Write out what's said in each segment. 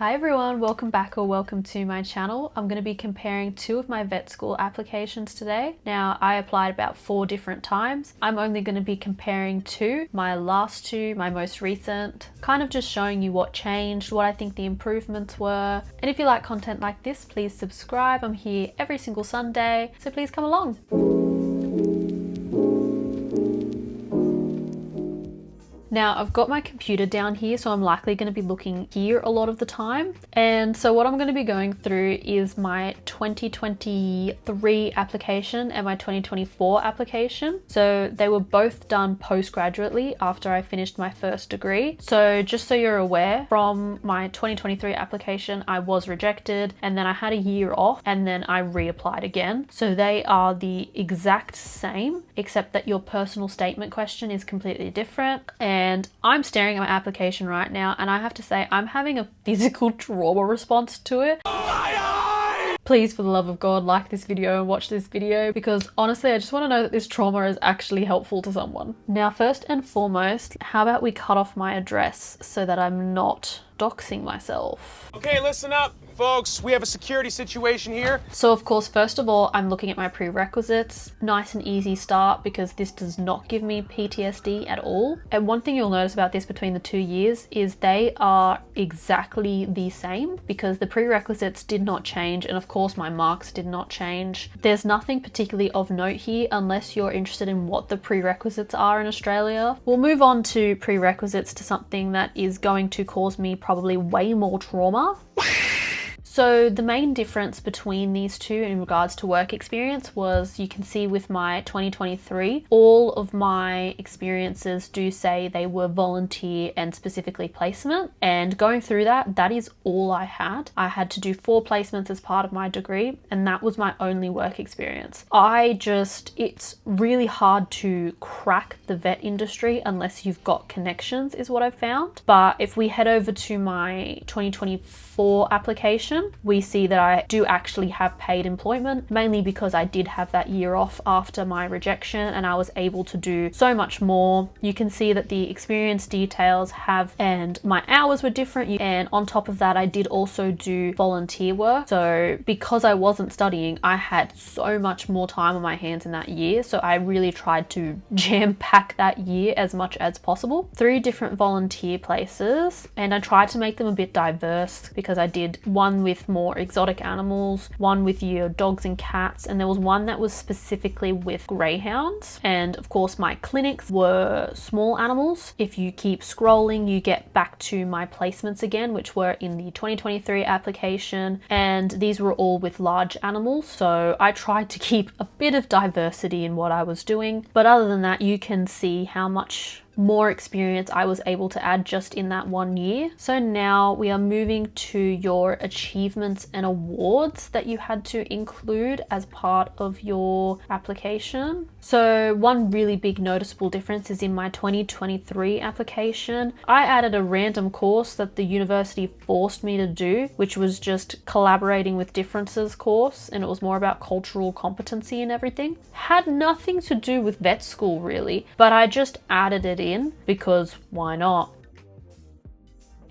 Hi everyone, welcome back or welcome to my channel. I'm going to be comparing two of my vet school applications today. Now, I applied about 4 different times. I'm only going to be comparing two, my last two, my most recent, kind of just showing you what changed, what I think the improvements were. And if you like content like this, please subscribe. I'm here every single Sunday, so please come along. Now I've got my computer down here, so I'm likely going to be looking here a lot of the time. And so what I'm going to be going through is my 2023 application and my 2024 application. So they were both done postgraduately after I finished my first degree. So just so you're aware, from my 2023 application, I was rejected and then I had a year off and then I reapplied again. So they are the exact same, except that your personal statement question is completely different. And I'm staring at my application right now and I have to say I'm having a physical trauma response to it. Please, for the love of God, like this video and watch this video because honestly I just want to know that this trauma is actually helpful to someone. Now, first and foremost, how about we cut off my address so that I'm not doxing myself. Okay, listen up, folks. We have a security situation here. So of course, first of all, I'm looking at my prerequisites. Nice and easy start because this does not give me PTSD at all. And one thing you'll notice about this between the 2 years is they are exactly the same because the prerequisites did not change. And of course, my marks did not change. There's nothing particularly of note here unless you're interested in what the prerequisites are in Australia. We'll move on to prerequisites to something that is going to cause me probably way more trauma. So the main difference between these two in regards to work experience was, you can see with my 2023, all of my experiences do say they were volunteer and specifically placement. And going through that, that is all I had. I had to do 4 placements as part of my degree and that was my only work experience. It's really hard to crack the vet industry unless you've got connections is what I've found. But if we head over to my 2024 application, we see that I do actually have paid employment, mainly because I did have that year off after my rejection and I was able to do so much more. You can see that the experience details and my hours were different. And on top of that, I did also do volunteer work. So because I wasn't studying, I had so much more time on my hands in that year. So I really tried to jam pack that year as much as possible. 3 different volunteer places, and I tried to make them a bit diverse because I did one with more exotic animals, one with your dogs and cats, and there was one that was specifically with greyhounds. And of course my clinics were small animals. If you keep scrolling, you get back to my placements again, which were in the 2023 application, and these were all with large animals. So I tried to keep a bit of diversity in what I was doing, but other than that, you can see how much more experience I was able to add just in that 1 year. So now we are moving to your achievements and awards that you had to include as part of your application. So one really big noticeable difference is in my 2023 application. I added a random course that the university forced me to do, which was just collaborating with differences course, and it was more about cultural competency and everything. Had nothing to do with vet school really, but I just added it in because why not?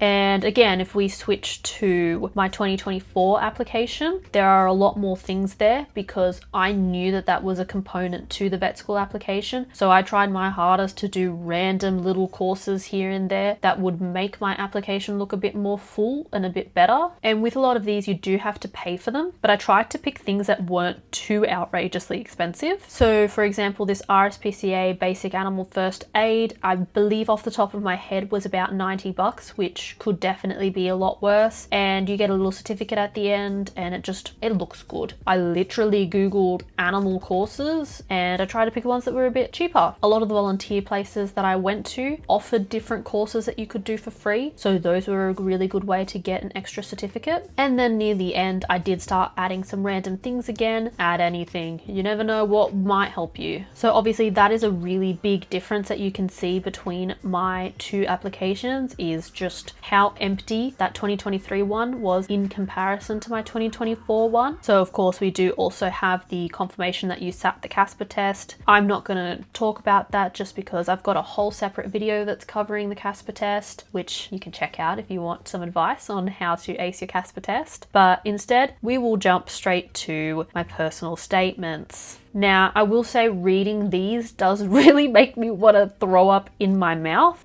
And again, if we switch to my 2024 application, there are a lot more things there because I knew that that was a component to the vet school application. So I tried my hardest to do random little courses here and there that would make my application look a bit more full and a bit better. And with a lot of these, you do have to pay for them, but I tried to pick things that weren't too outrageously expensive. So for example, this RSPCA basic animal first aid, I believe off the top of my head was about $90, which could definitely be a lot worse. And you get a little certificate at the end and it looks good. I literally Googled animal courses and I tried to pick ones that were a bit cheaper. A lot of the volunteer places that I went to offered different courses that you could do for free. So those were a really good way to get an extra certificate. And then near the end, I did start adding some random things again. Add anything. You never know what might help you. So obviously that is a really big difference that you can see between my 2 applications, is just how empty that 2023 one was in comparison to my 2024 one. So of course we do also have the confirmation that you sat the Casper test. I'm not going to talk about that just because I've got a whole separate video that's covering the Casper test, which you can check out if you want some advice on how to ace your Casper test. But instead, we will jump straight to my personal statements. Now, I will say reading these does really make me want to throw up in my mouth.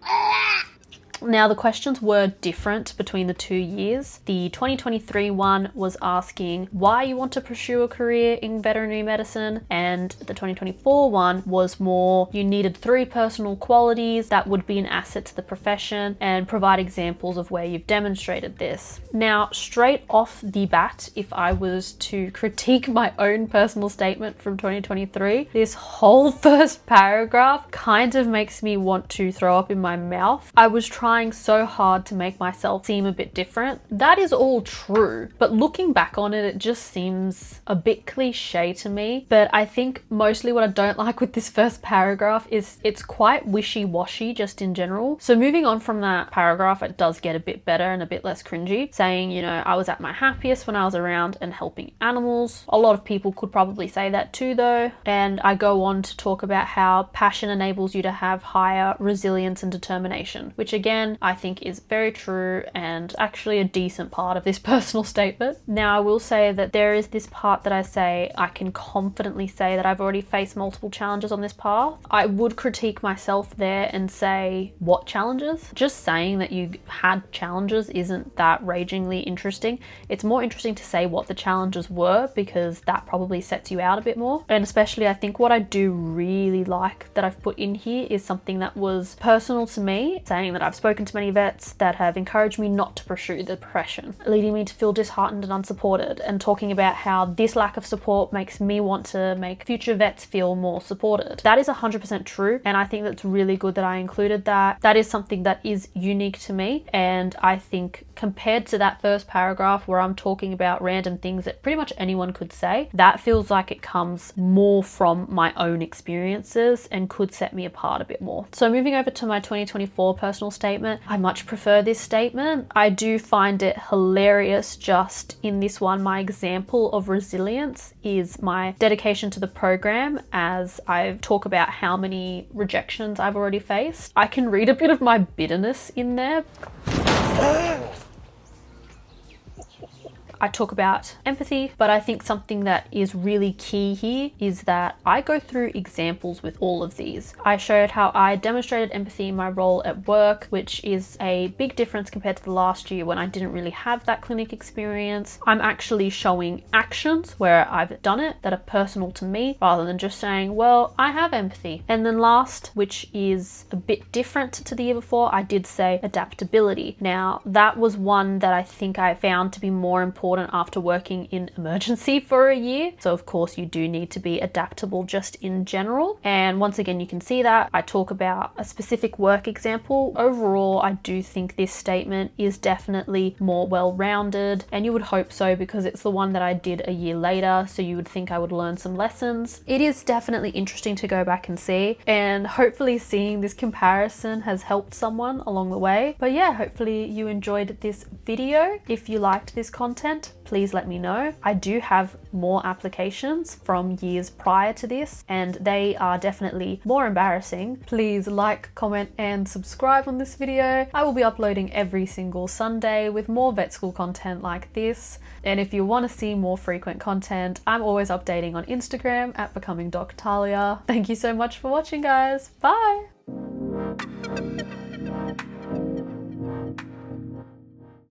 Now, the questions were different between the 2 years. The 2023 one was asking why you want to pursue a career in veterinary medicine, and the 2024 one was more you needed 3 personal qualities that would be an asset to the profession and provide examples of where you've demonstrated this. Now, straight off the bat, if I was to critique my own personal statement from 2023, this whole first paragraph kind of makes me want to throw up in my mouth. I was trying so hard to make myself seem a bit different. That is all true, but looking back on it, it just seems a bit cliche to me. But I think mostly what I don't like with this first paragraph is it's quite wishy-washy just in general. So moving on from that paragraph, it does get a bit better and a bit less cringy, saying, you know, I was at my happiest when I was around and helping animals. A lot of people could probably say that too though. And I go on to talk about how passion enables you to have higher resilience and determination, which again, I think is very true and actually a decent part of this personal statement. Now, I will say that there is this part that I say I can confidently say that I've already faced multiple challenges on this path. I would critique myself there and say, what challenges? Just saying that you had challenges isn't that ragingly interesting. It's more interesting to say what the challenges were, because that probably sets you out a bit more. And especially I think what I do really like that I've put in here is something that was personal to me, saying that I've spoken to many vets that have encouraged me not to pursue the profession, leading me to feel disheartened and unsupported, and talking about how this lack of support makes me want to make future vets feel more supported. That is 100% true, and I think that's really good that I included that. That is something that is unique to me, and I think compared to that first paragraph where I'm talking about random things that pretty much anyone could say, that feels like it comes more from my own experiences and could set me apart a bit more. So moving over to my 2024 personal statement, I much prefer this statement. I do find it hilarious just in this one. My example of resilience is my dedication to the program, as I talk about how many rejections I've already faced. I can read a bit of my bitterness in there. I talk about empathy, but I think something that is really key here is that I go through examples with all of these. I showed how I demonstrated empathy in my role at work, which is a big difference compared to the last year when I didn't really have that clinic experience. I'm actually showing actions where I've done it that are personal to me, rather than just saying, well, I have empathy. And then last, which is a bit different to the year before, I did say adaptability. Now, that was one that I think I found to be more important after working in emergency for a year. So of course you do need to be adaptable just in general. And once again, you can see that I talk about a specific work example. Overall, I do think this statement is definitely more well-rounded, and you would hope so because it's the one that I did a year later. So you would think I would learn some lessons. It is definitely interesting to go back and see, and hopefully seeing this comparison has helped someone along the way. But yeah, hopefully you enjoyed this video. If you liked this content, please let me know. I do have more applications from years prior to this, and they are definitely more embarrassing. Please like, comment, and subscribe on this video. I will be uploading every single Sunday with more vet school content like this. And if you want to see more frequent content, I'm always updating on Instagram at Becoming Doc Talia. Thank you so much for watching, guys. Bye!